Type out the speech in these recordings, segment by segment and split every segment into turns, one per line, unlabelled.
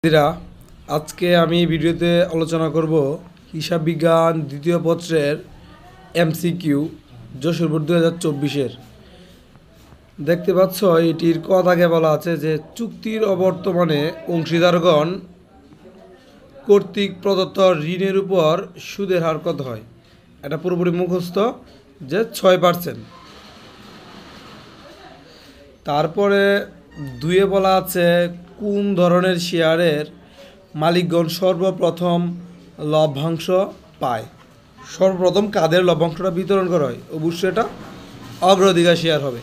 বন্ধুরা, আজকে আমি ভিডিওতে আলোচনা করব হিসাব বিজ্ঞান দ্বিতীয় পত্রের এমসিকিউ যশোর বোর্ড 2024-এর। দেখতে পাচ্ছ এটির ক দাগে বলা আছে যে চুক্তির অবর্তমানে অংশীদারগণ কর্তৃক প্রদত্ত ঋণের উপর সুদের হার কত হয়। এটা পুরোপুরি মুখস্থ যে 6%। তারপরে দুয়ে বলা আছে কোন ধরনের শেয়ারের মালিকগণ সর্বপ্রথম লভ্যাংশ পায়। সর্বপ্রথম কাদের লভ্যাংশটা বিতরণ করা হয়? অবশ্যই এটা অগ্রাধিকার শেয়ার হবে।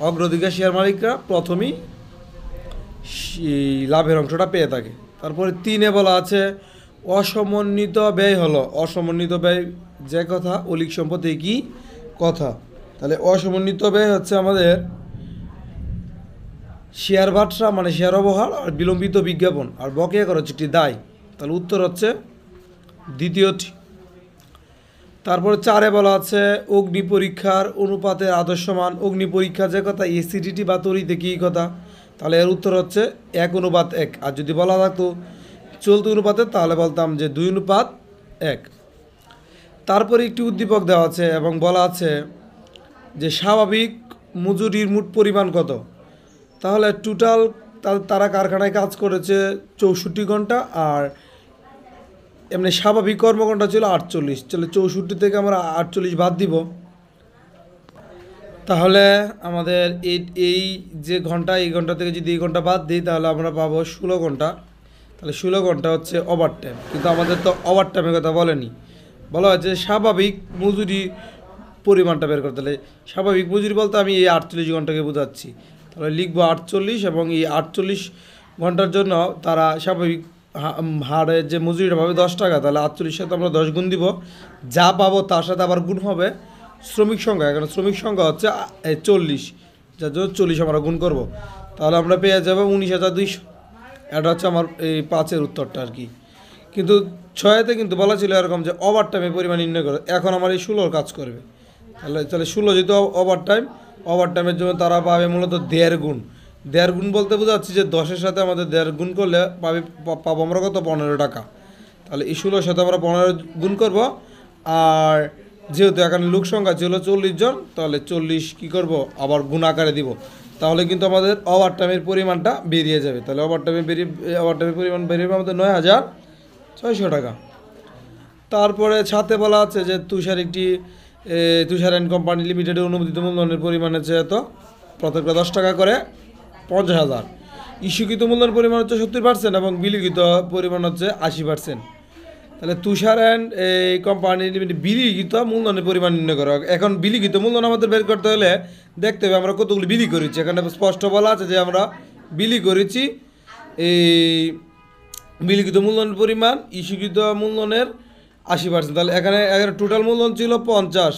অগ্রাধিকার শেয়ার মালিকরা প্রথমেই লাভের অংশটা পেয়ে থাকে। তারপরে তিনে বলা আছে অসমন্বিত ব্যয় হলো। অসমন্বিত ব্যয় যে কথা অলিক সম্পত্তি কি কথা। তাহলে অসমন্বিত ব্যয় হচ্ছে আমাদের শেয়ার ভাটরা মানে শেয়ার অবহার আর বিলম্বিত বিজ্ঞাপন আর বকেয়া করা হচ্ছে একটি দায়। তাহলে উত্তর হচ্ছে দ্বিতীয়টি। তারপরে চারে বলা আছে অগ্নি পরীক্ষার অনুপাতের আদর্শমান। অগ্নি পরীক্ষা যে কথা এসিডিটি বা তড়িতে কী কথা, তাহলে এর উত্তর হচ্ছে 1:1। আর যদি বলা থাকতো চলতি অনুপাতে তাহলে বলতাম যে 2:1। তারপরে একটি উদ্দীপক দেওয়া আছে এবং বলা আছে যে স্বাভাবিক মজুরির মোট পরিমাণ কত। তাহলে টোটাল তারা কারখানায় কাজ করেছে 64 ঘন্টা আর এমনি স্বাভাবিক কর্মঘণ্টা ছিল 48। চলে 64 থেকে আমরা 48 বাদ দিব। তাহলে আমাদের এই যে ঘন্টা এই ঘন্টা থেকে যদি এই ঘন্টা বাদ দিই তাহলে আমরা পাবো 16 ঘন্টা। তাহলে 16 ঘন্টা হচ্ছে ওভার টাইম, কিন্তু আমাদের তো ওভার টাইমের কথা বলেনি। বলা হয় যে স্বাভাবিক মজুরি পরিমাণটা বের করতে। তাহলে স্বাভাবিক মজুরি বলতে আমি এই 48 ঘন্টাকে বোঝাচ্ছি। তাহলে লিখবো 48 এবং এই 48 ঘন্টার জন্য তারা স্বাভাবিক হারে যে মজুরিটা পাবে 10 টাকা। তাহলে 48 সাথে আমরা 10 গুণ দিব, যা পাবো তার সাথে আবার গুণ হবে শ্রমিক সংখ্যা। এখানে শ্রমিক সংখ্যা হচ্ছে 40, যার জন্য 40 আমরা গুণ করব। তাহলে আমরা পেয়ে যাবো 19,200। এটা হচ্ছে আমার এই 5-এর উত্তরটা আর কি। কিন্তু 6-তে কিন্তু বলা ছিল এরকম যে ওভার টাইমের পরিমাণ নির্ণয় করে। এখন আমার এই 16 কাজ করবে। তাহলে 16 যেহেতু ওভার টাইমের জন্য তারা পাবে মূলত 1.5 গুণ। 1.5 গুণ বলতে বোঝাচ্ছি যে 10-এর সাথে আমাদের 1.5 গুণ করলে পাবো আমরা কত 15 টাকা। তাহলে এই 16-এর সাথে আমরা 15 গুণ করব। আর যেহেতু এখানে লোক সংখ্যা ছিল 40 জন, তাহলে 40 কী করব আবার গুণ আকারে দিব। তাহলে কিন্তু আমাদের ওভার টাইমের পরিমাণটা বেরিয়ে যাবে। তাহলে ওভার টাইমের পরিমাণ বেরিয়ে যাবে আমাদের 9,600 টাকা। তারপরে সাথে বলা আছে যে তুষার অ্যান্ড কোম্পানি লিমিটেডের অনুমোদিত মূলধনের পরিমাণ হচ্ছে এত, প্রত্যেকটা 10 টাকা করে 50,000। ইস্যুকৃত মূলধনের পরিমাণ হচ্ছে 70% এবং বিলিখিত পরিমাণ হচ্ছে 80%। তাহলে তুষার অ্যান্ড এই কোম্পানি লিমিটেড বিলিখিত মূলধনের পরিমাণ নির্ণয় করা। এখন বিলিখিত মূলধন আমাদের বের করতে হলে দেখতে হবে আমরা কতগুলো বিলি করেছি। এখানে স্পষ্ট বলা আছে যে আমরা বিলি করেছি এই বিলিখিত মূলধনের পরিমাণ ইস্যুকৃত মূলধনের 80%। তাহলে এখানে টোটাল মূলধন ছিল 50,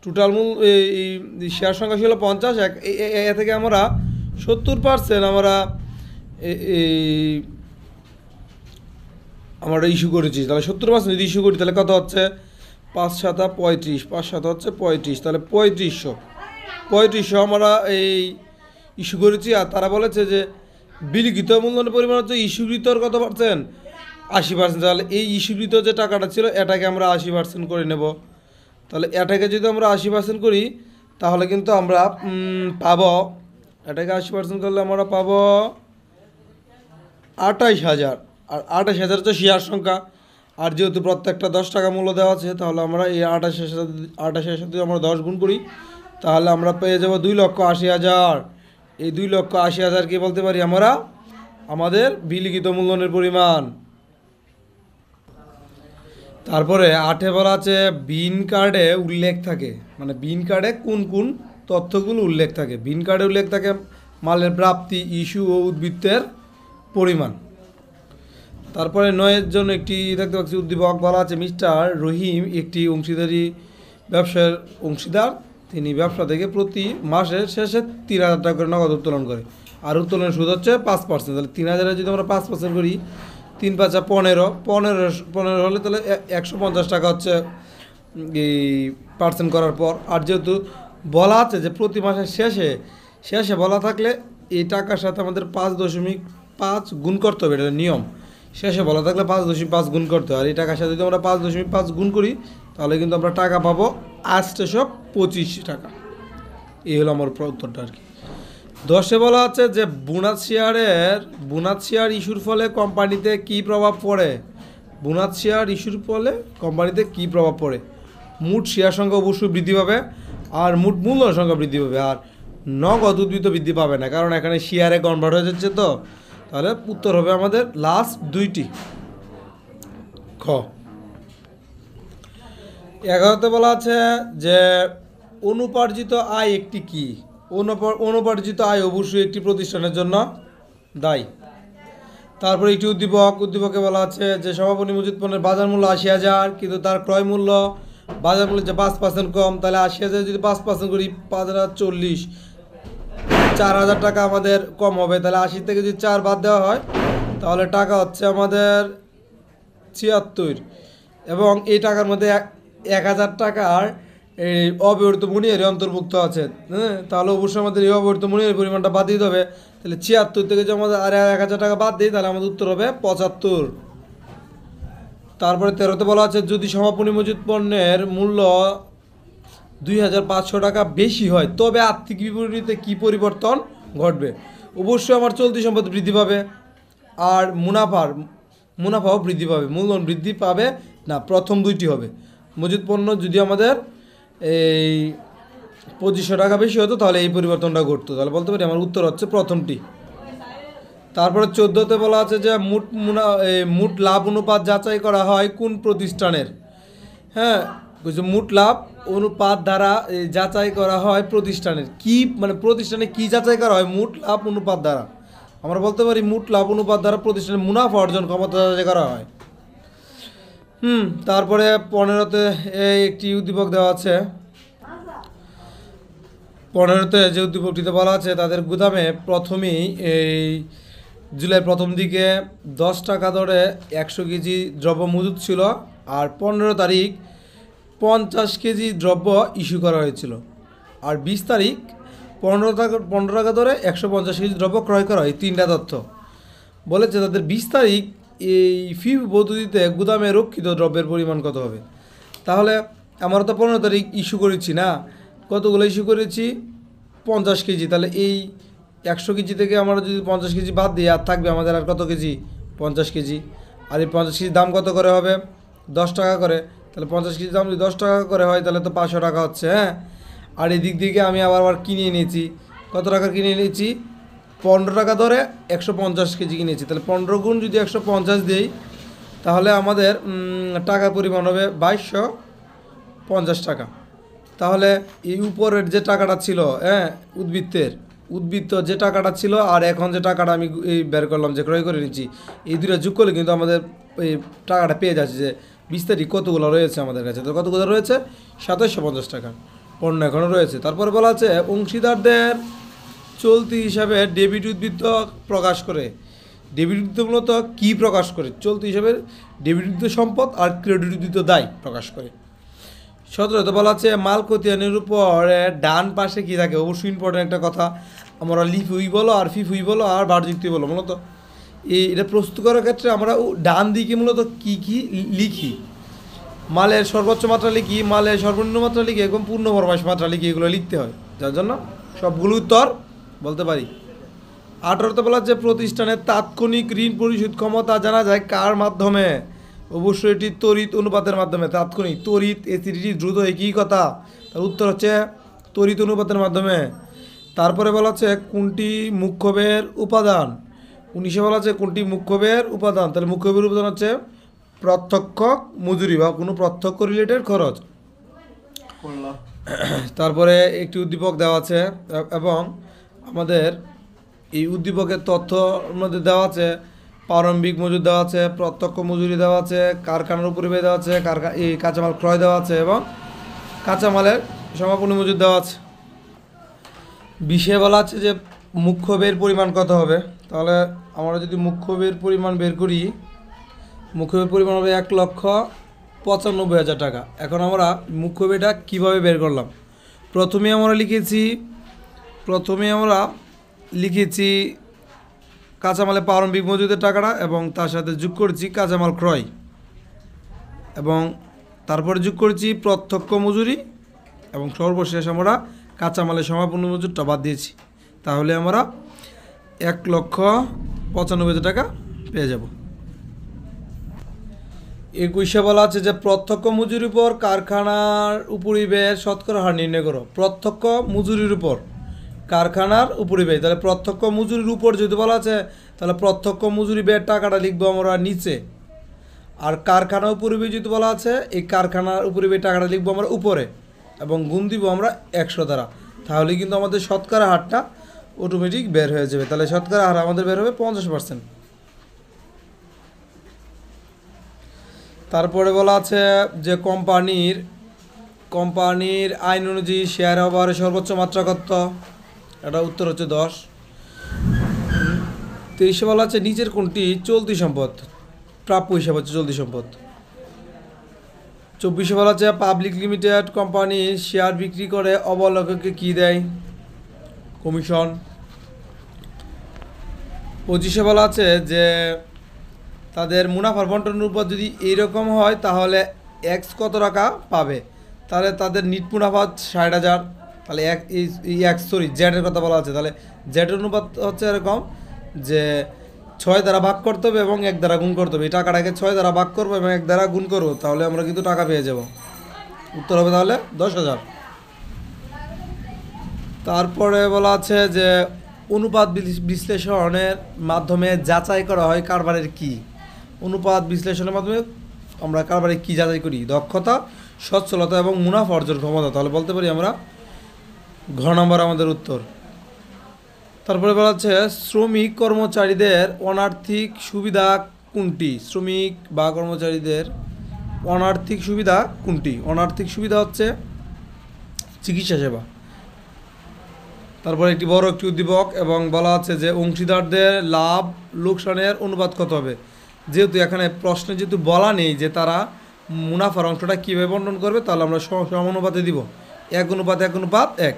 টোটাল এই শেয়ার সংখ্যা ছিল 50। এ থেকে আমরা 70% আমরা ইস্যু করেছি। তাহলে 70% যদি ইস্যু করি তাহলে কত হচ্ছে 5×7 = 35, 5×7 হচ্ছে 35। তাহলে 3500 আমরা এই ইস্যু করেছি। আর তারা বলেছে যে বিলিখিত মূলধনের পরিমাণ হচ্ছে ইস্যুকৃতর কত পার্সেন্ট 80%। তাহলে এই ইস্যুকৃত যে টাকাটা ছিল এটাকে আমরা 80% করে নেব। তাহলে এটাকে যদি আমরা 80% করি তাহলে কিন্তু আমরা পাবো, এটাকে 80% করলে আমরা পাবো 28,000। আর 28,000 হচ্ছে শেয়ার সংখ্যা। আর যেহেতু প্রত্যেকটা 10 টাকা মূল্য দেওয়া আছে তাহলে আমরা এই 28,000 সাথে আমরা 10 গুণ করি তাহলে আমরা পেয়ে যাবো 2,80,000। এই 2,80,000 কি বলতে পারি আমরা আমাদের বিলিখিত মূলধনের পরিমাণ। তারপরে 8-এ বলা আছে বিন কার্ডে উল্লেখ থাকে, মানে বিন কার্ডে কোন কোন তথ্যগুলো উল্লেখ থাকে। বিন কার্ডে উল্লেখ থাকে মালের প্রাপ্তি, ইস্যু ও উদ্বৃত্তের পরিমাণ। তারপরে 9-এর জন্য একটি দেখতে পাচ্ছি উদ্দীপক বলা আছে মিস্টার রহিম একটি ব্যবসার অংশীদার। তিনি ব্যবসা থেকে প্রতি মাসের শেষে 3,000 টাকা করে নগদ উত্তোলন করে। আর উত্তোলনের সুদ হচ্ছে 5%। তাহলে 3,000 যদি আমরা 5% করি 3×5 = 15 হলে তাহলে 150 টাকা হচ্ছে এই পার্সেন্ট করার পর। আর যেহেতু বলা আছে যে প্রতি মাসের শেষে বলা থাকলে এই টাকার সাথে আমাদের 5 5 গুণ করতে হবে, এটা নিয়ম। শেষে বলা থাকলে 5.5 গুণ করতে হয়। আর এই টাকার সাথে যদি আমরা 5.5 গুণ করি তাহলে কিন্তু আমরা টাকা পাবো 825 টাকা। এই হলো আমার উত্তরটা আর কি। 10-এ বলা আছে যে বোনাস শেয়ার ইস্যুর ফলে কোম্পানিতে কী প্রভাব পড়ে। বোনাস শেয়ার ইস্যুর ফলে কোম্পানিতে কী প্রভাব পড়ে? মোট শেয়ার সংখ্যা অবশ্যই বৃদ্ধি পাবে, আর মোট মূল্য সংখ্যা বৃদ্ধি পাবে, আর নগদ উদ্বৃত্ত বৃদ্ধি পাবে না, কারণ এখানে শেয়ারে কনভার্ট হয়ে যাচ্ছে। তো তাহলে উত্তর হবে আমাদের লাস্ট দুইটি। খ। 11তে বলা আছে যে অনুপার্জিত আয় একটি কি? অনুপার্জিত আয় অবশ্যই একটি প্রতিষ্ঠানের জন্য দায়ী। তারপরে একটি উদ্দীপকে বলা আছে যে সমাপনী মজুত পণ্যের বাজার মূল্য 80,000, কিন্তু তার ক্রয় মূল্য বাজার মূল্যের যে 5% কম, তাহলে 80,000 যদি 5% করি 5,040, 4,000 টাকা আমাদের কম হবে। তাহলে 80 থেকে যদি 4 বাদ দেওয়া হয় তাহলে টাকা হচ্ছে আমাদের 76, এবং এই টাকার মধ্যে 1,000 টাকার এই অব্যবহৃত মণিহারি অন্তর্ভুক্ত আছে। হ্যাঁ, তাহলে অবশ্যই আমাদের এই অব্যবহৃত মণিহারি পরিমাণটা বাদ দিতে হবে। তাহলে 76 থেকে যদি আমাদের আর 1,000 টাকা বাদ দিই তাহলে আমাদের উত্তর হবে 75। তারপরে 13তে বলা আছে যদি সমাপনী মজুত পণ্যের মূল্য 2,500 টাকা বেশি হয় তবে আর্থিক বিবরণীতে কী পরিবর্তন ঘটবে? অবশ্যই আমার চলতি সম্পদ বৃদ্ধি পাবে, আর মুনাফাও বৃদ্ধি পাবে। মূলধন বৃদ্ধি পাবে না, প্রথম দুইটি হবে। মজুত পণ্য যদি আমাদের এই 2,500 টাকা বেশি হতো তাহলে এই পরিবর্তনটা ঘটতো। তাহলে বলতে পারি আমার উত্তর হচ্ছে প্রথমটি। তারপরে 14তে বলা আছে যে মোট লাভ অনুপাত যাচাই করা হয় কোন প্রতিষ্ঠানের? হ্যাঁ, মোট লাভ অনুপাত দ্বারা যাচাই করা হয় প্রতিষ্ঠানের কি, মানে প্রতিষ্ঠানে কি যাচাই করা হয়? মোট লাভ অনুপাত দ্বারা। আমরা বলতে পারি মোট লাভ অনুপাত দ্বারা প্রতিষ্ঠানের মুনাফা অর্জন ক্ষমতা যাচাই করা হয়। তারপরে 15তে একটি উদ্দীপক দেওয়া আছে। 15তে যে উদ্দীপকটিতে বলা আছে তাদের গুদামে প্রথমেই এই জুলাইয়ের প্রথম দিকে 10 টাকা দরে 100 কেজি দ্রব্য মজুদ ছিল, আর 15 তারিখ 50 কেজি দ্রব্য ইস্যু করা হয়েছিল, আর 20 তারিখ 15 টাকা দরে 150 কেজি দ্রব্য ক্রয় করা হয়। 3টা তথ্য বলেছে তাদের 20 তারিখ এই ফিফ পদ্ধতিতে গুদামে রক্ষিত দ্রব্যের পরিমাণ কত হবে? তাহলে আমরা তো 15 তারিখ ইস্যু করেছি না, কতগুলো ইস্যু করেছি? 50 কেজি। তাহলে এই 100 কেজি থেকে আমরা যদি 50 কেজি বাদ দিই আর থাকবে আমাদের আর কত কেজি? 50 কেজি। আর এই 50 কেজির দাম কত করে হবে? 10 টাকা করে। তাহলে 50 কেজির দাম যদি 10 টাকা করে হয় তাহলে তো 500 টাকা হচ্ছে। হ্যাঁ, আর এই দিক থেকে আমি আবার কিনে নিয়েছি, কত টাকার কিনে নিয়েছি? 15 টাকা ধরে 150 কেজি কিনেছি। তাহলে 15 গুণ যদি 150 দিই তাহলে আমাদের টাকার পরিমাণ হবে 2250 টাকা। তাহলে এই উপরের যে টাকাটা ছিল, হ্যাঁ, উদ্বৃত্ত যে টাকাটা ছিল আর এখন যে টাকাটা আমি এই বের করলাম যে ক্রয় করে নিচ্ছি, এই দুটো যোগ করলে কিন্তু আমাদের এই টাকাটা পেয়ে যাচ্ছে যে 20 তারিখ কতগুলো রয়েছে আমাদের কাছে। তো কতগুলো রয়েছে? 2750 টাকা পণ্য এখনও রয়েছে। তারপরে বলা আছে অংশীদারদের চলতি হিসাবে ডেবিট উদ্বৃত্ত প্রকাশ করে। ডেবিট উদ্বৃত্ত মূলত কী প্রকাশ করে? চলতি হিসাবে ডেবিট উদ্বৃত্ত সম্পদ আর ক্রেডিট উদ্বৃত্ত দায় প্রকাশ করে। 17তে বলা আছে মাল খতিয়ানের উপর ডান পাশে কী থাকে? অবশ্যই ইম্পর্টেন্ট একটা কথা। আমরা লিফুই বলো আর ফিফুই বলো আর বারযুক্তি বলো, মূলত এটা প্রস্তুত করার ক্ষেত্রে আমরা ডান দিকে মূলত কী লিখি? মালের সর্বোচ্চ মাত্রা লিখি, মালের সর্বনিম্ন মাত্রা লিখি, এবং পূর্ণ ফরমাশ মাত্রা লিখি, এগুলো লিখতে হয়, যার জন্য সবগুলো উত্তর বলতে পারি। 18তে বলা যে প্রতিষ্ঠানের তাৎক্ষণিক ঋণ পরিশোধ ক্ষমতা জানা যায় কার মাধ্যমে? অবশ্যই এটি তড়িৎ অনুপাতের মাধ্যমে। তাৎক্ষণিক, তড়িৎ, এসিডিটি, দ্রুত, একই কথা। তার উত্তর হচ্ছে তড়িৎ অনুপাতের মাধ্যমে। তারপরে বলা হচ্ছে কোনটি মুখ্য ব্যয়ের উপাদান? 19-এ বলা আছে কোনটি মুখ্য ব্যয়ের উপাদান? তাহলে মুখ্য ব্যয়ের উপাদান হচ্ছে প্রত্যক্ষ মজুরি বা কোনো প্রত্যক্ষ রিলেটেড খরচ। তারপরে একটি উদ্দীপক দেওয়া আছে এবং আমাদের এই উদ্দীপকের তথ্য মধ্যে দেওয়া আছে প্রারম্ভিক মজুরি দেওয়া আছে, প্রত্যক্ষ মজুরি দেওয়া আছে, কারখানার উপরে দেওয়া আছে, এই কাঁচামাল ক্রয় দেওয়া আছে, এবং কাঁচামালের সমাপনী মজুরি দেওয়া আছে। 20-এ বলা আছে যে মুখ্য ব্যয়ের পরিমাণ কত হবে? তাহলে আমরা যদি মুখ্য ব্যয়ের পরিমাণ বের করি, মুখ্য ব্যয়ের পরিমাণ হবে 1,95,000 টাকা। এখন আমরা মুখ্য ব্যয়টা কীভাবে বের করলাম? প্রথমে আমরা লিখেছি কাঁচামালের প্রারম্ভিক মজুদের টাকাটা এবং তার সাথে যোগ করেছি কাঁচামাল ক্রয় এবং তারপরে যোগ করেছি প্রত্যক্ষ মজুরি এবং সর্বশেষ আমরা কাঁচামালের সমাপনী মজুরটা বাদ দিয়েছি। তাহলে আমরা 1,95,000 টাকা পেয়ে যাব। 21 বলা আছে যে প্রত্যক্ষ মজুরির উপর কারখানার উপরিব্যয়ের শতকরা হার নির্ণয় করো। প্রত্যক্ষ মজুরির উপর কারখানার উপরিব্যয়, তাহলে প্রত্যক্ষ মজুরির উপর যদি বলা আছে তাহলে প্রত্যক্ষ মজুরি ব্যয়ের টাকাটা লিখবো আমরা নিচে, আর কারখানার উপরিব্যয় যদি বলা আছে এই কারখানার উপরিব্যয় টাকাটা লিখবো আমরা উপরে এবং গুণ দিব আমরা 100 দ্বারা। তাহলে কিন্তু আমাদের শতকরা হারটা অটোমেটিক বের হয়ে যাবে। তাহলে শতকরা হার আমাদের বের হবে 50%। তারপরে বলা আছে যে কোম্পানির আইন অনুযায়ী শেয়ার ব্যবহারের সর্বোচ্চ মাত্রা কত? এটা উত্তর হচ্ছে 10। 23 বলা আছে নিচের কোনটি চলতি সম্পদ? প্রাপ্য হিসাব হচ্ছে চলতি সম্পদ। 24 বলা আছে পাবলিক লিমিটেড কোম্পানি শেয়ার বিক্রি করে অবলেখককে কি দেয়? কমিশন। 25 বলা আছে যে তাদের মুনাফার বন্টনের উপর যদি এইরকম হয় তাহলে এক্স কত টাকা পাবে? তাহলে তাদের নিট মুনাফা 60,000, তাহলে জেডের কথা বলা আছে। তাহলে জেডের অনুপাত হচ্ছে এরকম যে 6 দ্বারা ভাগ করতে হবে এবং 1 দ্বারা গুণ করতে হবে। এই টাকাটাকে 6 দ্বারা ভাগ করবো এবং 1 দ্বারা গুণ করবো, তাহলে আমরা কিন্তু টাকা পেয়ে যাব। উত্তর হবে তাহলে 10,000। তারপরে বলা আছে যে অনুপাত বিশ্লেষণের মাধ্যমে যাচাই করা হয় কারবারের কি? অনুপাত বিশ্লেষণের মাধ্যমে আমরা কারবারের কি যাচাই করি? দক্ষতা, সচ্ছলতা এবং মুনাফা অর্জন ক্ষমতা। তাহলে বলতে পারি আমরা ঘ নম্বর আমাদের উত্তর। তারপরে বলা হচ্ছে শ্রমিক কর্মচারীদের অনার্থিক সুবিধা কোনটি? শ্রমিক বা কর্মচারীদের অনার্থিক সুবিধা কোনটি? অনার্থিক সুবিধা হচ্ছে চিকিৎসা সেবা। তারপরে একটি বড় একটি উদ্দীপক এবং বলা আছে যে অংশীদারদের লাভ লোকসানের অনুপাত কত হবে? যেহেতু এখানে প্রশ্নে যেহেতু বলা নেই যে তারা মুনাফার অংশটা কীভাবে বন্টন করবে, তাহলে আমরা সমানুপাতে দিব 1:1:1।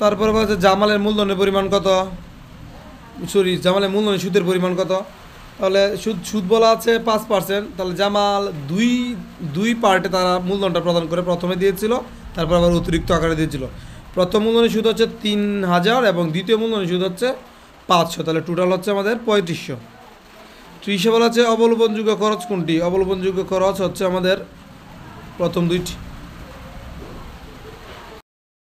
তারপরে বলা আছে জামালের মূলধনের পরিমাণ কত? জামালের মূলধনের সুদের পরিমাণ কত? তাহলে সুদ বলা আছে 5%। তাহলে জামাল দুই পার্টে তারা মূলধনটা প্রদান করে প্রথমে দিয়েছিল, তারপর আবার অতিরিক্ত আকারে দিয়েছিল। প্রথম মূলধনের সুদ হচ্ছে 3,000 এবং দ্বিতীয় মূলধনের সুদ হচ্ছে 500। তাহলে টোটাল হচ্ছে আমাদের 3500। 30 বলা আছে অবলম্বনযোগ্য খরচ কোনটি? অবলম্বনযোগ্য খরচ হচ্ছে আমাদের প্রথম দুইটি।